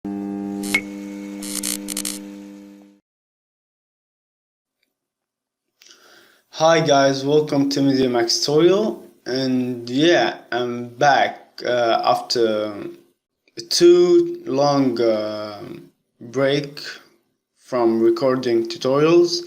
Hi guys, welcome to Max tutorial, and yeah, I'm back after a too long break from recording tutorials,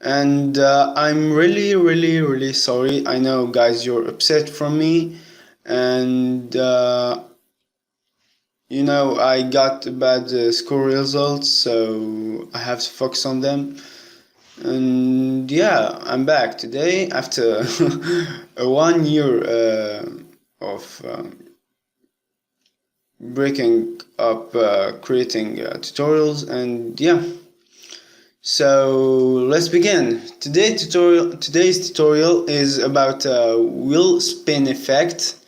and I'm really sorry. I know guys, you're upset from me, and you know, I got bad school results, so I have to focus on them. And yeah, I'm back today after a 1 year of breaking up creating tutorials, and yeah, so let's begin. Today's tutorial is about wheel spin effect.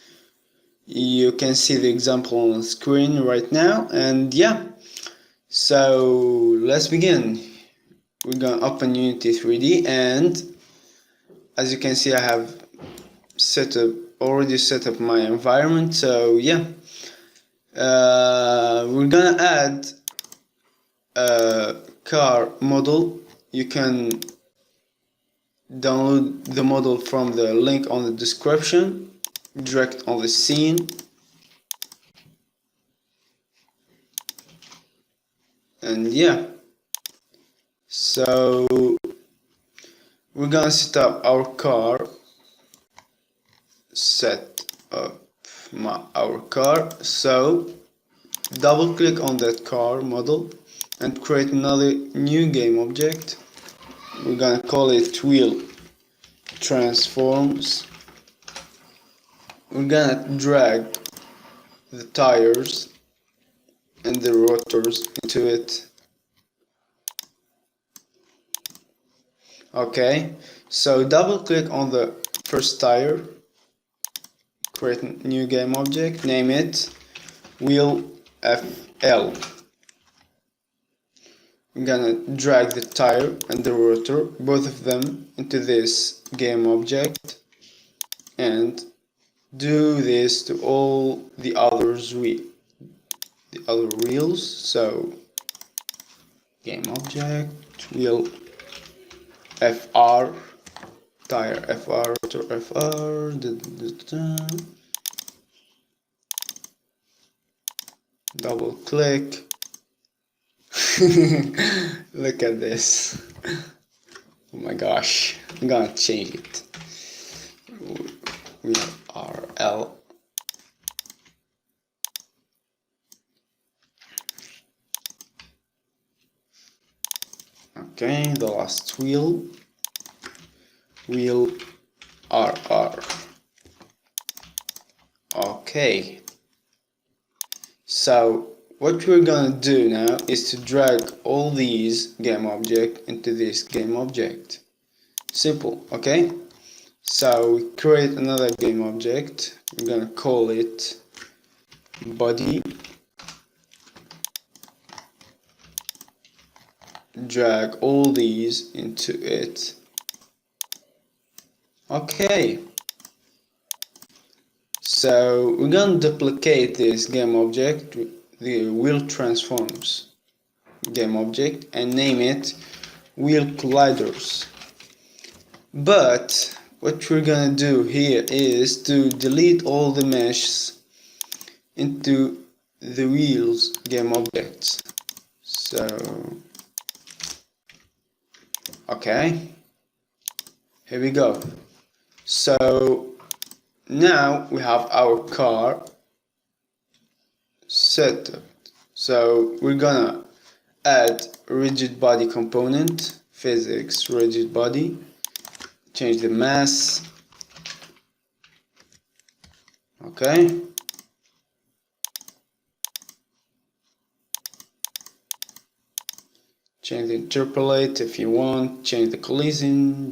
You can see the example on the screen right now, and yeah, so let's begin. We're gonna open Unity 3D, and as you can see, I have already set up my environment. So yeah, we're gonna add a car model. You can download the model from the link on the description, direct on the scene, and yeah, so we're gonna set up our car, our car. So double click on that car model and create another new game object. We're gonna call it wheel transforms. We're gonna drag the tires and the rotors into it. Okay, so double click on the first tire, create a new game object, name it wheel FL. I'm gonna drag the tire and the rotor, both of them, into this game object, and do this to all the other wheels. So game object, wheel FR, tire FR, rotor FR, double click. Look at this. Oh my gosh, I'm gonna change it. We have RL. Okay, the last wheel RR. Okay, so what we're gonna do now is to drag all these game object into this game object. Simple, okay? So we create another game object. We're gonna call it body. Drag all these into it. Okay. So we're gonna duplicate this game object, the wheel transforms game object, and name it wheel colliders. But what we're gonna do here is to delete all the meshes into the wheels game objects. So okay, here we go. So now we have our car set up. So we're gonna add rigid body component, physics rigid body, change the mass. Okay, change the interpolate if you want, change the collision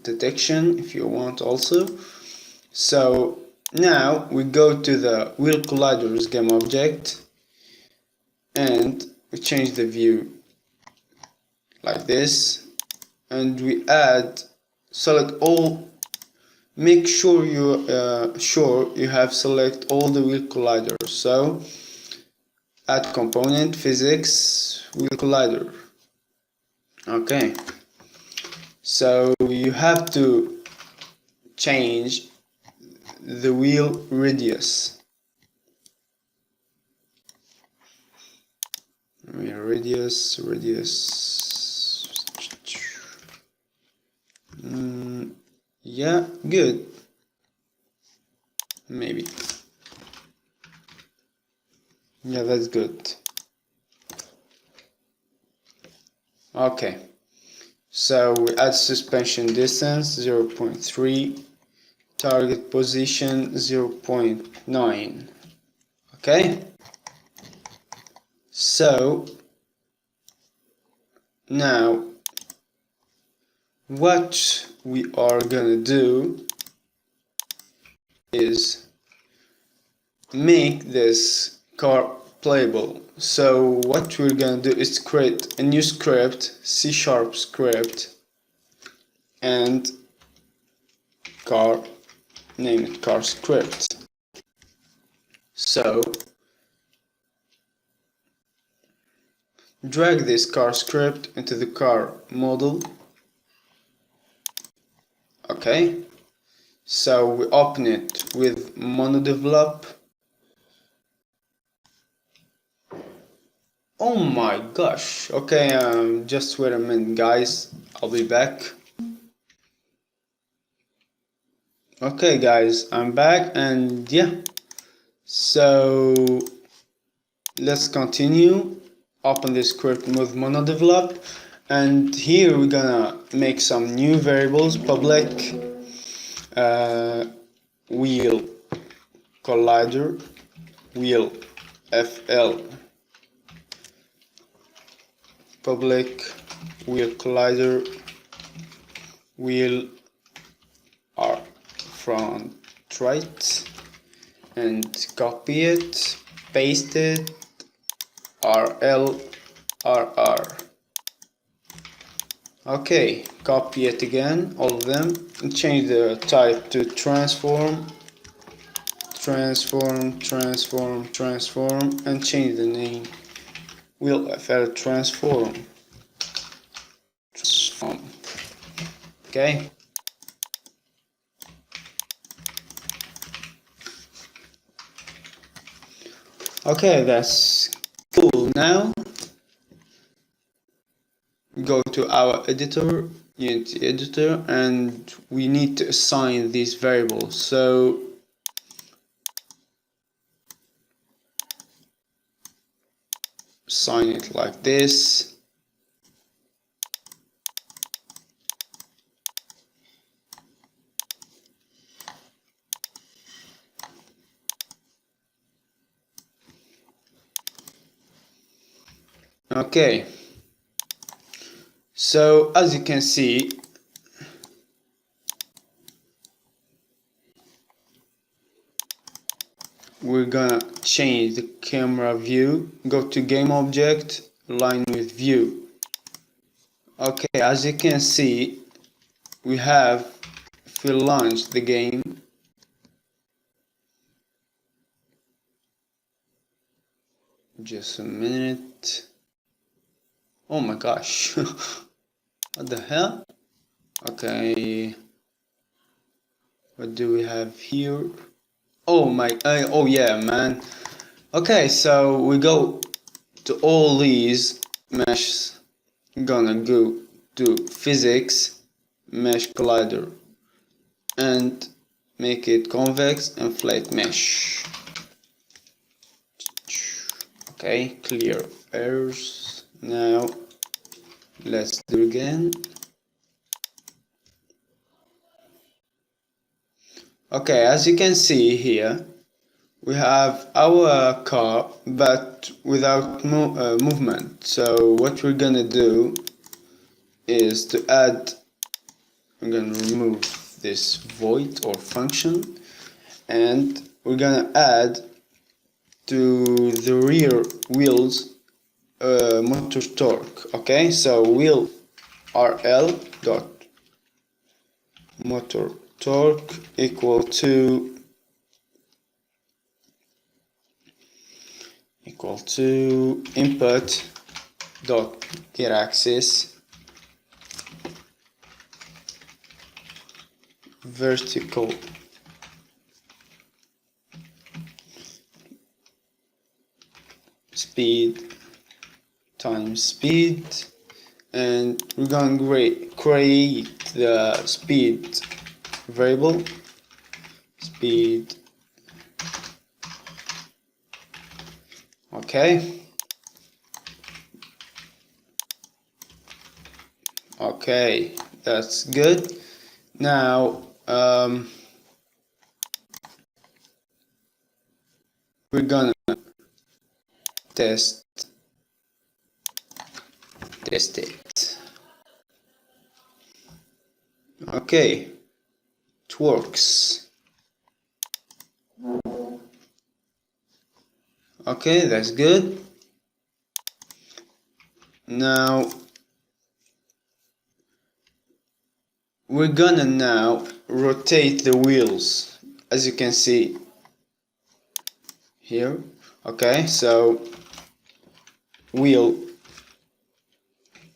detection if you want also. So now we go to the wheel colliders game object, and we change the view like this, and we select all. Make sure you have select all the wheel colliders. So add component physics wheel collider. Okay, so you have to change the wheel radius. Radius. Yeah, good. Maybe. Yeah, that's good. Okay. So we add suspension distance 0.3, target position 0.9. Okay. So now what we are gonna do is make this car playable. So what we're gonna do is create a new script, C# script, and name it car script. So drag this car script into the car model. Okay, so we open it with monodevelop. Oh my gosh. Okay, just wait a minute guys, I'll be back. Okay guys, I'm back, and yeah, so let's continue. Open the script with monodevelop, and here we're gonna make some new variables. Public wheel collider, wheel FL, public wheel collider, wheel R front right, and copy it, paste it, RL RR. Okay, copy it again, all of them, and change the type to transform, and change the name wheel FL transform. Okay. Okay, that's cool. Now go to our editor, Unity editor, and we need to assign these variables. So assign it like this. Okay, so as you can see, we're gonna change the camera view, go to game object, align with view. Okay, as you can see, we have, if we launch the game, just a minute. Oh my gosh. What the hell? Okay, what do we have here? Oh my, oh yeah, man. Okay, so we go to all these meshes. Gonna go to physics, mesh collider, and make it convex and flat mesh. Okay, clear errors. Now let's do it again. Okay, as you can see here, we have our car but without movement. So what we're gonna do is to add, we're gonna remove this void or function, and we're gonna add to the rear wheels motor torque. Okay, so wheel RL dot motor torque equal to, equal to input dot get axis vertical speed times speed, and we're going to create the speed variable, speed. Okay, that's good. Now we're gonna test it. Okay, it works. Okay, that's good. Now we're gonna now rotate the wheels, as you can see here. Okay, so wheel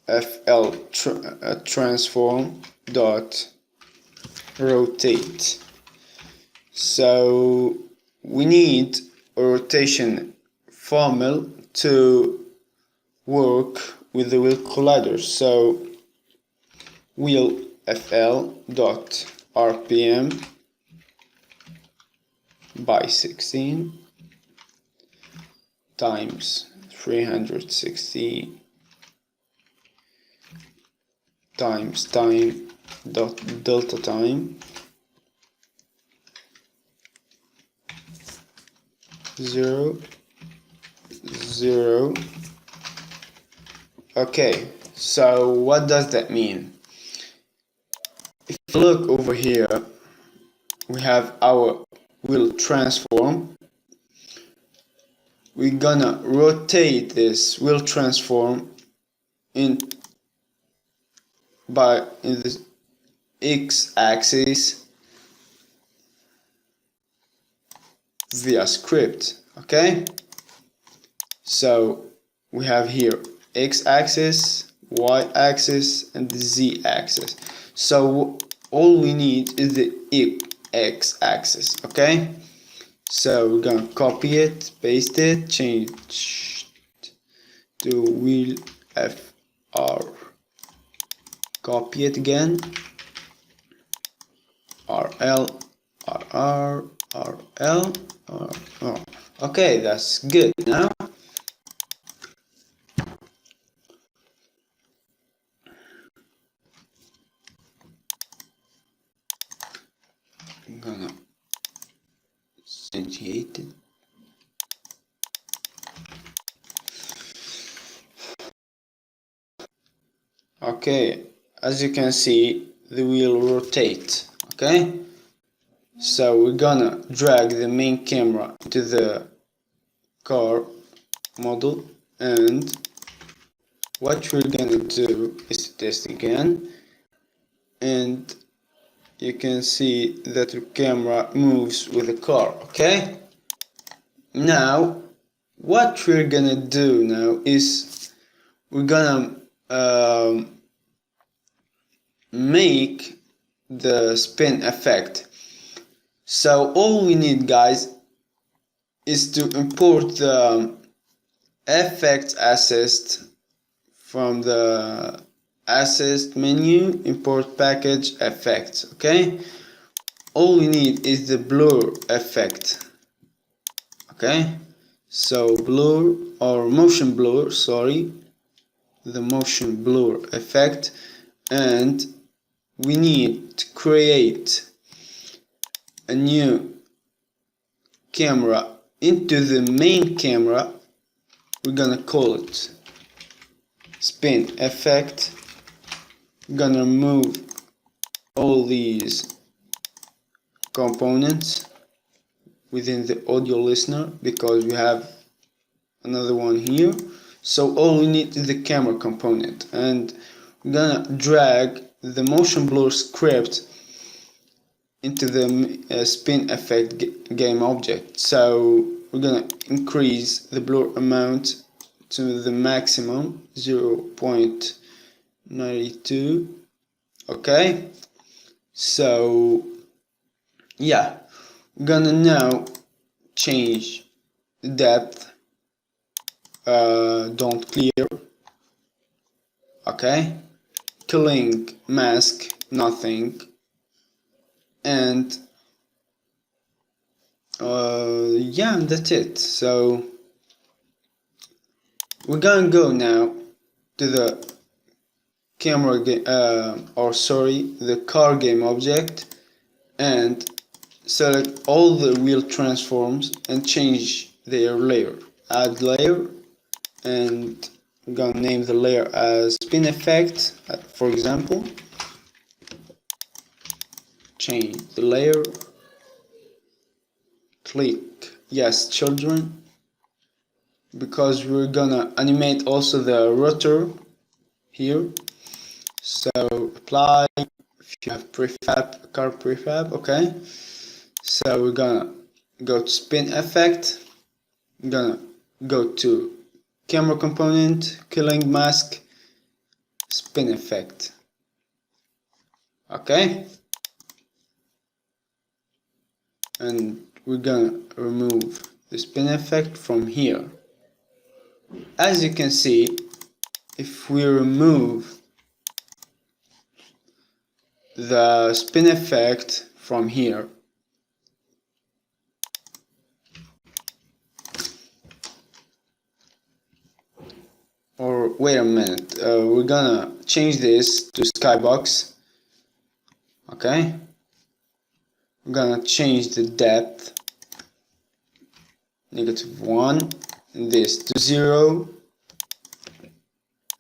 fl transform dot rotate. So we need a rotation formula to work with the wheel collider. So wheel fl dot rpm by 16 times 360 times time dot delta time 0 0. Okay, so what does that mean? If you look over here, we have our wheel transform. We're gonna rotate this wheel transform in the x-axis via script. Okay, so we have here x-axis, y-axis, and the z-axis. So all we need is the x-axis. Okay, so we're gonna copy it, paste it, change to wheel fr, copy it again, rl, rr, rl, rr. Okay, that's good. Now I'm gonna instantiate it. Okay, as you can see, the wheel rotate. Okay, so we're gonna drag the main camera to the car model, and what we're gonna do is test again, and you can see that the camera moves with the car. Okay, now what we're gonna do now is we're gonna make the spin effect. So all we need, guys, is to import the effect assist from the assist menu, import package effects. Okay, all we need is the blur effect. Okay, so blur or motion blur, sorry, the motion blur effect, and we need to create a new camera into the main camera. We're gonna call it spin effect. We're gonna remove all these components within the audio listener because we have another one here. So all we need is the camera component, and we're gonna drag the motion blur script into the spin effect game object. So we're gonna increase the blur amount to the maximum 0.92. okay, so yeah, we're gonna now change the depth, don't clear, okay, killing mask nothing, and yeah, that's it. So we're gonna go now to the camera game, the car game object, and select all the wheel transforms and change their layer. Add layer, and I'm gonna name the layer as spin effect, for example. Change the layer, click yes children, because we're gonna animate also the rotor here. So apply if you have prefab, car prefab, okay. So we're gonna go to spin effect, I'm gonna go to camera component, killing mask, spin effect, okay, and we're gonna remove the spin effect from here. As you can see, if we remove the spin effect from here, or wait a minute, we're gonna change this to skybox, okay, we're gonna change the depth -1, and this to 0,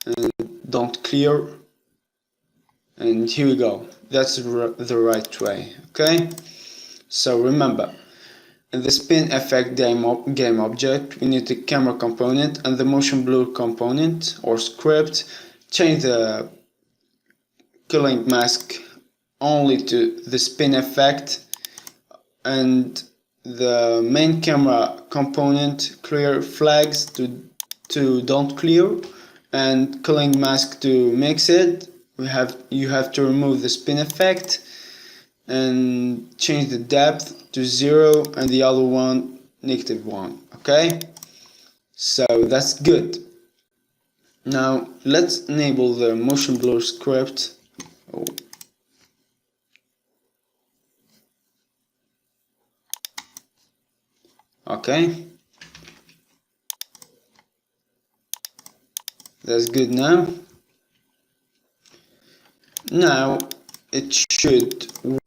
and don't clear, and here we go. That's the right way, okay. So remember, in the spin effect game object, we need the camera component and the motion blur component or script. Change the killing mask only to the spin effect, and the main camera component clear flags to don't clear, and killing mask to mix it. You have to remove the spin effect and change the depth to 0 and the other one -1, okay. So that's good. Now let's enable the motion blur script. Oh. Okay, that's good. Now it should work.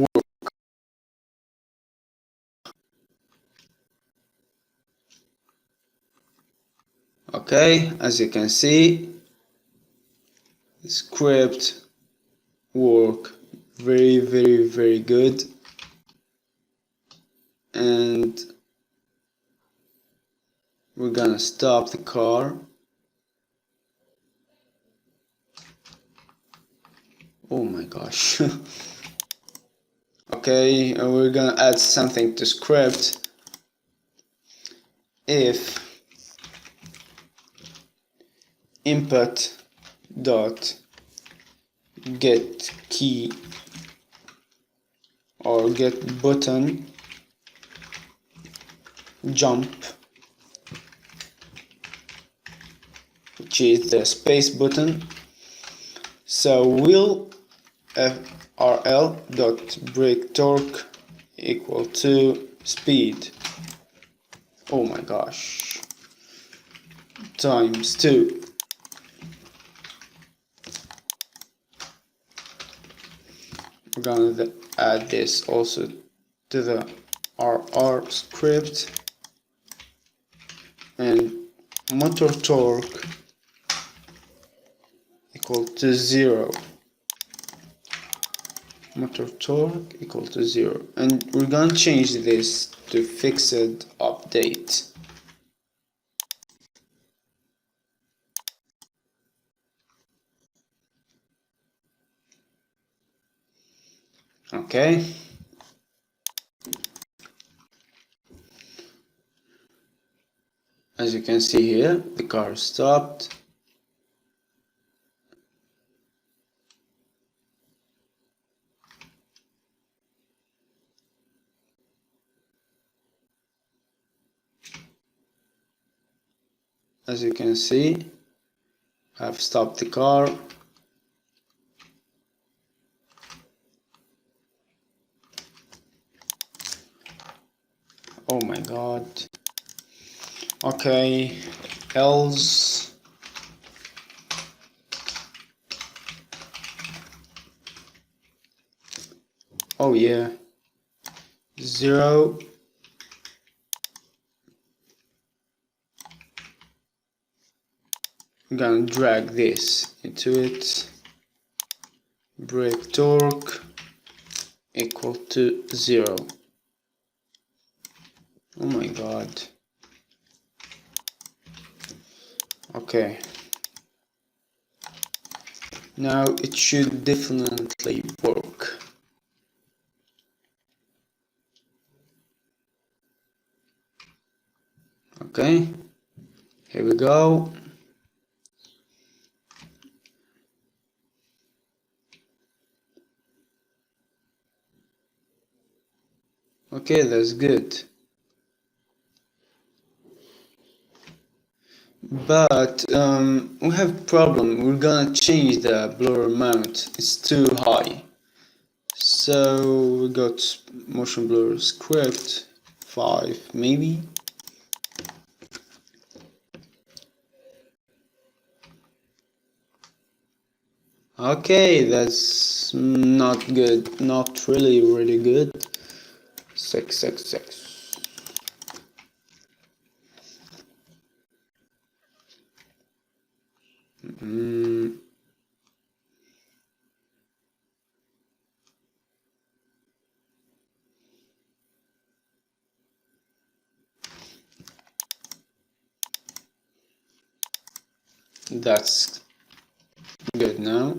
Okay, as you can see, the script work very good, and we're gonna stop the car. Oh my gosh. Okay, we're gonna add something to script. If input dot get key or get button jump, which is the space button, so wheel FRL dot brake torque equal to speed, oh my gosh, times 2. We're gonna add this also to the RR script, and motor torque equal to 0. Motor torque equal to 0, and we're gonna change this to fixed update. Okay. As you can see here, the car stopped. As you can see, I've stopped the car. Oh my god. Okay, else. Oh yeah. 0. I'm gonna drag this into it. Brake torque equal to 0. Oh my god. Okay. Now it should definitely work. Okay. Here we go. Okay, that's good. But we have a problem. We're gonna change the blur amount. It's too high. So we got motion blur script 5 maybe. Okay, that's not good. Not really good. 6. That's good now.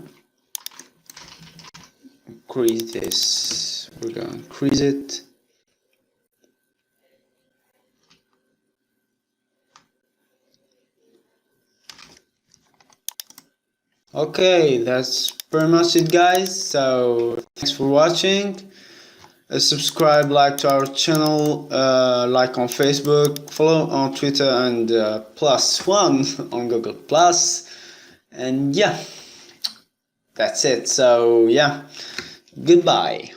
Increase this. We're gonna increase it. Okay, that's pretty much it, guys. So thanks for watching. Subscribe, like to our channel, like on Facebook, follow on Twitter, and +1 on Google Plus. And yeah, that's it. So yeah, goodbye.